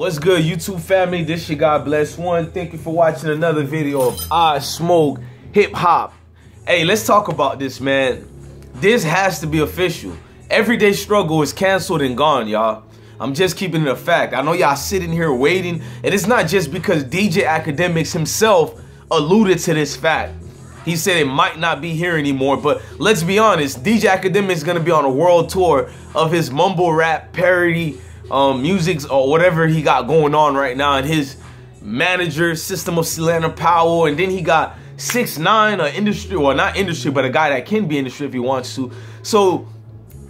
What's good, YouTube family? This your God Bless One. Thank you for watching another video of IsmokeHiphop. Hey, let's talk about this, man. This has to be official. Everyday Struggle is canceled and gone, y'all. I'm just keeping it a fact. I know y'all sitting here waiting, and it's not just because DJ Akademiks himself alluded to this fact. He said it might not be here anymore, but let's be honest, DJ Akademiks is gonna be on a world tour of his mumble rap parody music or whatever he got going on right now, and his manager, System of Selena Powell, and then he got 6ix9ine, an industry, well, not industry, but a guy that can be industry if he wants to. So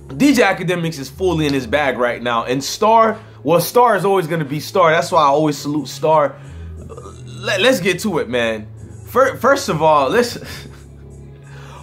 DJ Akademiks is fully in his bag right now, and Star, well, Star is always gonna be Star. That's why I always salute Star. Let's get to it, man. First of all,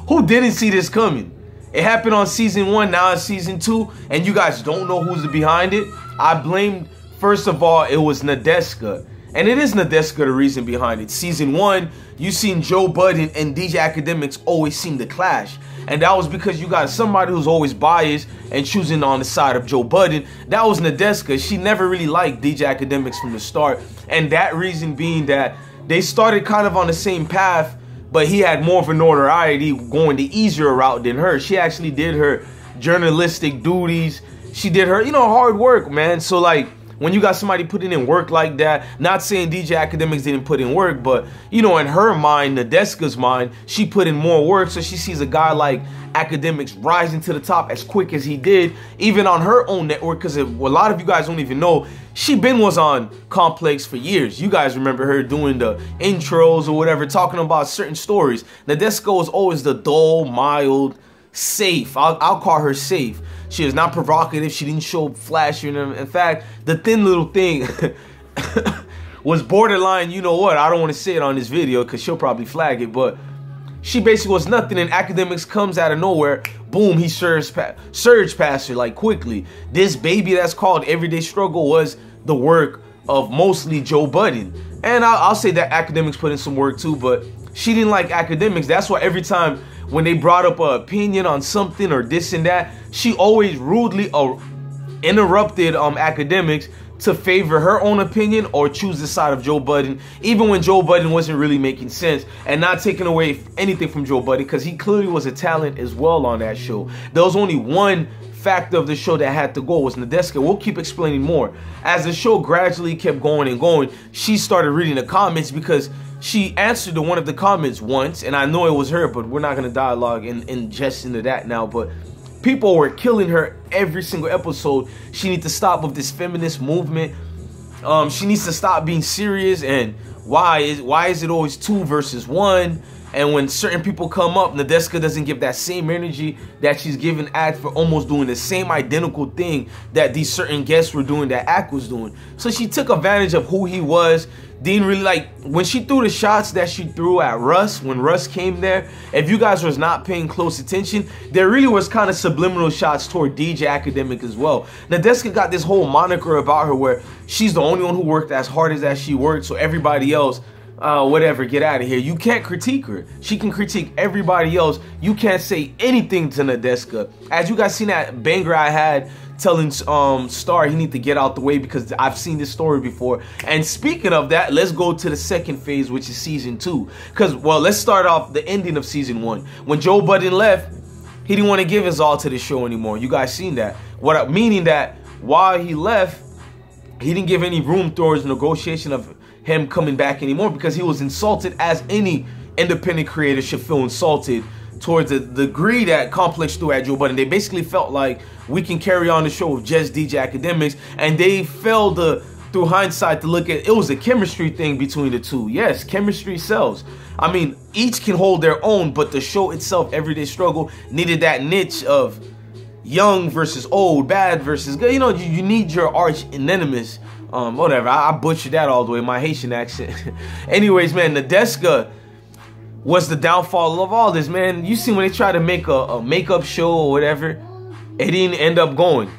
who didn't see this coming? It happened on season 1, now it's season 2, and you guys don't know who's behind it. I blamed, first of all, it was NADESKA. And it is NADESKA the reason behind it. Season 1, you seen Joe Budden and DJ Akademiks always seem to clash. And that was because you got somebody who's always biased and choosing on the side of Joe Budden. That was NADESKA. She never really liked DJ Akademiks from the start. And that reason being that they started kind of on the same path, but he had more of a notoriety going the easier route than her. She actually did her journalistic duties. She did her, hard work, man. So like, when you got somebody putting in work like that, not saying DJ Akademiks didn't put in work, but in her mind, NADESKA's mind, she put in more work. So she sees a guy like Akademiks rising to the top as quick as he did, even on her own network, because a lot of you guys don't even know, she was on Complex for years. You guys remember her doing the intros or whatever, talking about certain stories. NADESKA was always the dull, mild, safe. I'll call her safe. She is not provocative. She didn't show flashy. In fact, the thin little thing was borderline, you know what? I don't want to say it on this video because she'll probably flag it, but she basically was nothing, and Akademiks comes out of nowhere. Boom, he surged past her like quickly. This baby that's called Everyday Struggle was the work of mostly Joe Budden. And I'll say that Akademiks put in some work too, but she didn't like Akademiks. That's why every time when they brought up an opinion on something or this and that, she always rudely interrupted Akademiks to favor her own opinion or choose the side of Joe Budden, even when Joe Budden wasn't really making sense, and not taking away anything from Joe Budden, because he clearly was a talent as well on that show. There was only one factor of the show that had to go, was NADESKA. We'll keep explaining more. As the show gradually kept going and going, she started reading the comments, because she answered to one of the comments once, and I know it was her, but we're not going to dialogue and ingest into that now, but people were killing her every single episode. She needs to stop with this feminist movement. She needs to stop being serious, and why is it always 2 versus 1? And when certain people come up, NADESKA doesn't give that same energy that she's giving Ak for almost doing the same identical thing that these certain guests were doing, that Ak was doing. So she took advantage of who he was. Didn't really like, when she threw the shots that she threw at Russ, when Russ came there, if you guys was not paying close attention, there really was kind of subliminal shots toward DJ Akademiks as well. NADESKA got this whole moniker about her where she's the only one who worked as hard as she worked, so everybody else, whatever, get out of here. You can't critique her. She can critique everybody else. You can't say anything to NADESKA. As you guys seen that banger I had telling Star he need to get out the way, because I've seen this story before. And speaking of that, let's go to the second phase, which is season 2. Because, well, let's start off the ending of season 1. When Joe Budden left, he didn't want to give his all to the show anymore. You guys seen that. Meaning that while he left, he didn't give any room towards negotiation of him coming back anymore, because he was insulted, as any independent creator should feel insulted, towards the degree that Complex threw at Joe Budden. They basically felt like we can carry on the show with just DJ Akademiks, and they failed to, through hindsight, to look at it was a chemistry thing between the two. Yes, chemistry sells. I mean, each can hold their own, but the show itself, Everyday Struggle, needed that niche of young versus old, bad versus good. You need your arch nemesis. Whatever, I butchered that all the way, my Haitian accent. Anyways, man, NADESKA was the downfall of all this, man. You see, when they try to make a makeup show or whatever, it didn't end up going.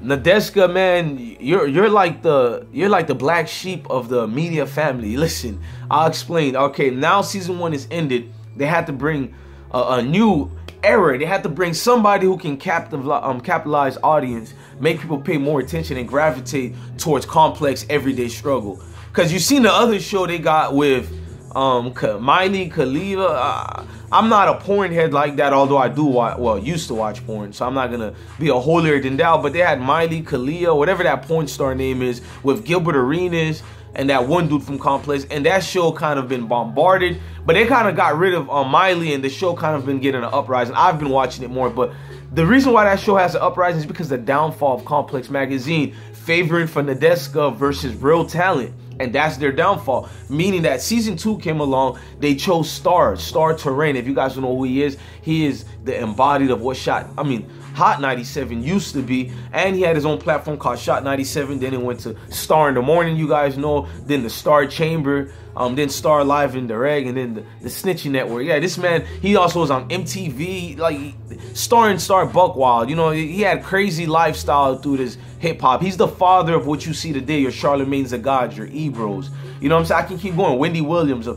NADESKA, man, you're like the black sheep of the media family. Listen, I'll explain. Okay, now season 1 is ended. They had to bring a new era. They had to bring somebody who can capitalize audience, make people pay more attention and gravitate towards Complex Everyday Struggle. Because you seen the other show they got with Miley, Khalifa. I'm not a porn head like that, although I do watch, well, used to watch porn, so I'm not gonna be a holier than thou. But they had Miley, Khalifa, whatever that porn star name is, with Gilbert Arenas and that one dude from Complex, and that show kind of been bombarded. But they kind of got rid of Miley, and the show kind of been getting an uprising. I've been watching it more, but the reason why that show has an uprising is because the downfall of Complex magazine favoring for NADESKA versus real talent. And that's their downfall, meaning that season 2 came along, they chose Star Terrain. If you guys don't know who he is the embodied of what Hot 97 used to be, and he had his own platform called Shot 97. Then it went to Star in the Morning, you guys know, then the Star Chamber, then Star Live in the Reg, and then the Snitchy Network. Yeah, this man, he also was on MTV, like Star and Star Buckwild. You know, he had crazy lifestyle through this hip hop. He's the father of what you see today, your Charlemagne's of God, your Ebros. You know what I'm saying? I can keep going. Wendy Williams.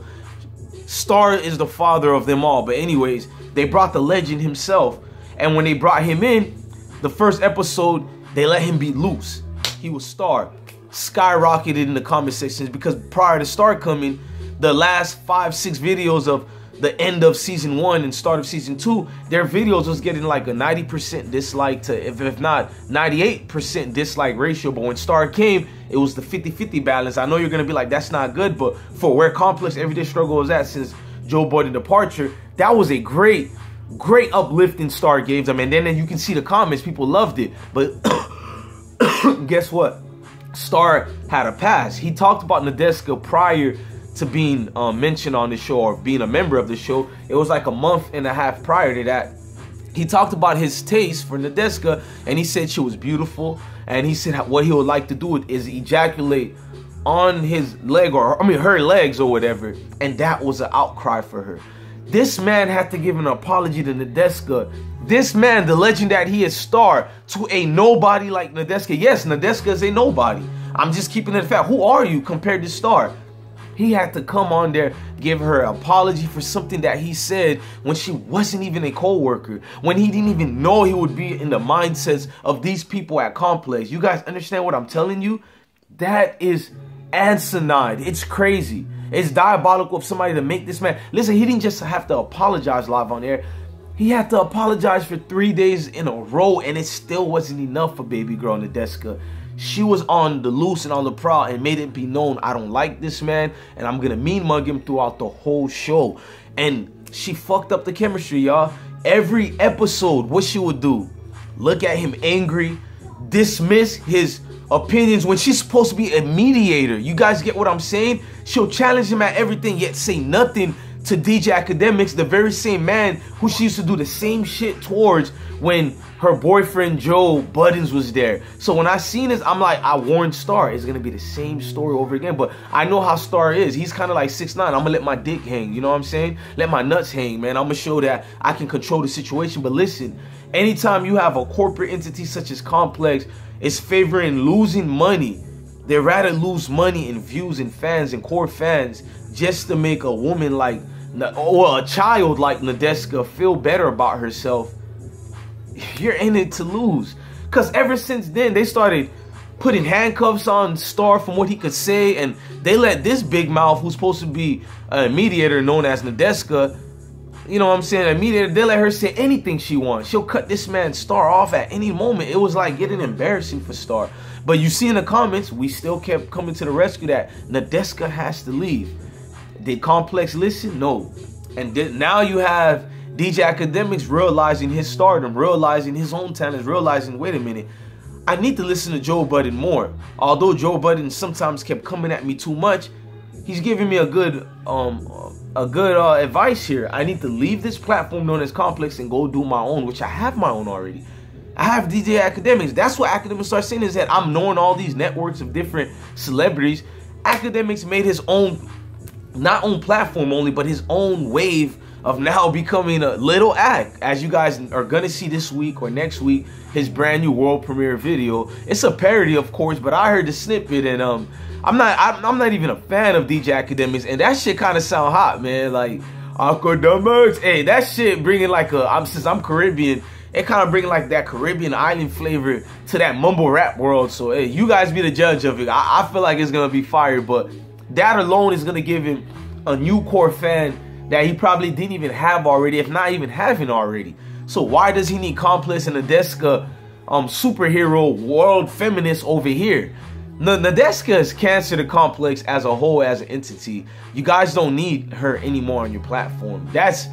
Star is the father of them all. But anyways, they brought the legend himself. And when they brought him in, the first episode, they let him be loose. He was Star. Skyrocketed in the comment sections because prior to Star coming, the last 5-6 videos of the end of season 1 and start of season 2, their videos was getting like a 90% dislike to, if not 98% dislike ratio. But when Star came, it was the 50-50 balance. I know you're gonna be like, that's not good, but for where Complex Everyday Struggle was at since Joe Budden's departure, that was a great uplifting Star gave them. And then you can see the comments, people loved it. But guess what? Star had a past. He talked about NADESKA prior to being mentioned on the show or being a member of the show. It was like a month and a half prior to that. He talked about his taste for NADESKA, and he said she was beautiful, and he said what he would like to do is ejaculate on his leg, or her legs or whatever, and that was an outcry for her. This man had to give an apology to NADESKA. This man, the legend that he is, Star, to a nobody like NADESKA. Yes, NADESKA is a nobody. I'm just keeping it fact. Who are you compared to Star? He had to come on there, give her an apology for something that he said when she wasn't even a co-worker, when he didn't even know he would be in the mindsets of these people at Complex. You guys understand what I'm telling you? That is asinine. It's crazy. It's diabolical of somebody to make this man. Listen, he didn't just have to apologize live on air. He had to apologize for 3 days in a row, and it still wasn't enough for baby girl NADESKA. She was on the loose and on the prowl and made it be known, I don't like this man, and I'm gonna mean mug him throughout the whole show. And she fucked up the chemistry, y'all. Every episode, what she would do, look at him angry, dismiss his opinions when she's supposed to be a mediator. You guys get what I'm saying? She'll challenge him at everything, yet say nothing to DJ Academics, the very same man who she used to do the same shit towards when her boyfriend Joe Buttons was there. So when I seen this, I'm like, I warned Star, it's gonna be the same story over again. But I know how Star is. He's kind of like 6'9". I'm gonna let my dick hang, you know what I'm saying? Let my nuts hang, man. I'm gonna show that I can control the situation. But listen, anytime you have a corporate entity such as Complex, it's favoring losing money. They'd rather lose money and views and fans and core fans just to make a woman like, or a child like NADESKA feel better about herself. You're in it to lose. Because ever since then, they started putting handcuffs on Star from what he could say, and they let this big mouth, who's supposed to be a mediator known as NADESKA, you know what I'm saying, a mediator, they let her say anything she wants. She'll cut this man Star off at any moment. It was like getting embarrassing for Star. But you see in the comments, we still kept coming to the rescue that NADESKA has to leave. Did Complex listen? No. And now you have DJ Academics realizing his stardom, realizing his own talents, realizing, wait a minute, I need to listen to Joe Budden more. Although Joe Budden sometimes kept coming at me too much, he's giving me a good advice here. I need to leave this platform known as Complex and go do my own, which I have my own already. I have DJ Academics. That's what Academics started saying, is that I'm knowing all these networks of different celebrities. Academics made his own, not own platform only, but his own wave of now becoming a little act. As you guys are gonna see this week or next week, his brand new world premiere video. It's a parody, of course, but I heard the snippet, and I'm not even a fan of DJ Academics, and that shit kind of sound hot, man. Like, Academics. Hey, that shit bringing like since I'm Caribbean, it kind of bringing like that Caribbean island flavor to that mumble rap world. So hey, you guys be the judge of it. I feel like it's gonna be fire, but that alone is gonna give him a new core fan that he probably didn't even have already, if not even having already. So why does he need Complex and NADESKA superhero world feminist over here? NADESKA is cancer to Complex as a whole, as an entity. You guys don't need her anymore on your platform. That's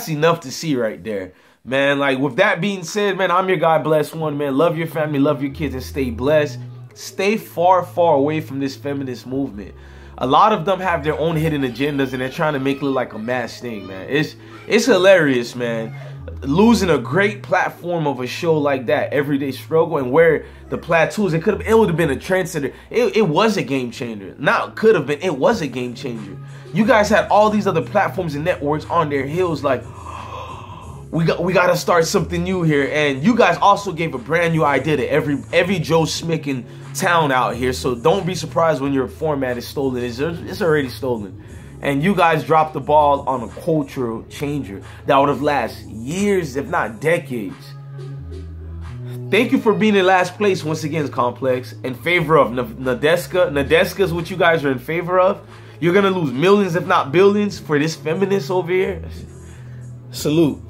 enough to see right there, man. Like, with that being said, man, I'm your guy, Blessed One, man. Love your family, love your kids, and stay blessed. Stay far, far away from this feminist movement. A lot of them have their own hidden agendas, and they're trying to make it look like a mass thing, man. It's hilarious, man. Losing a great platform of a show like that, Everyday Struggle, and where the plateaus, it would have been a trendsetter. It was a game changer. Not could have been, it was a game changer. You guys had all these other platforms and networks on their heels like, we got to start something new here. And you guys also gave a brand new idea to every Joe Smick in town out here. So don't be surprised when your format is stolen. It's already stolen. And you guys dropped the ball on a cultural changer that would have lasted years, if not decades. Thank you for being in last place once again, Complex, in favor of NADESKA. NADESKA is what you guys are in favor of. You're going to lose millions, if not billions, for this feminist over here. Salute.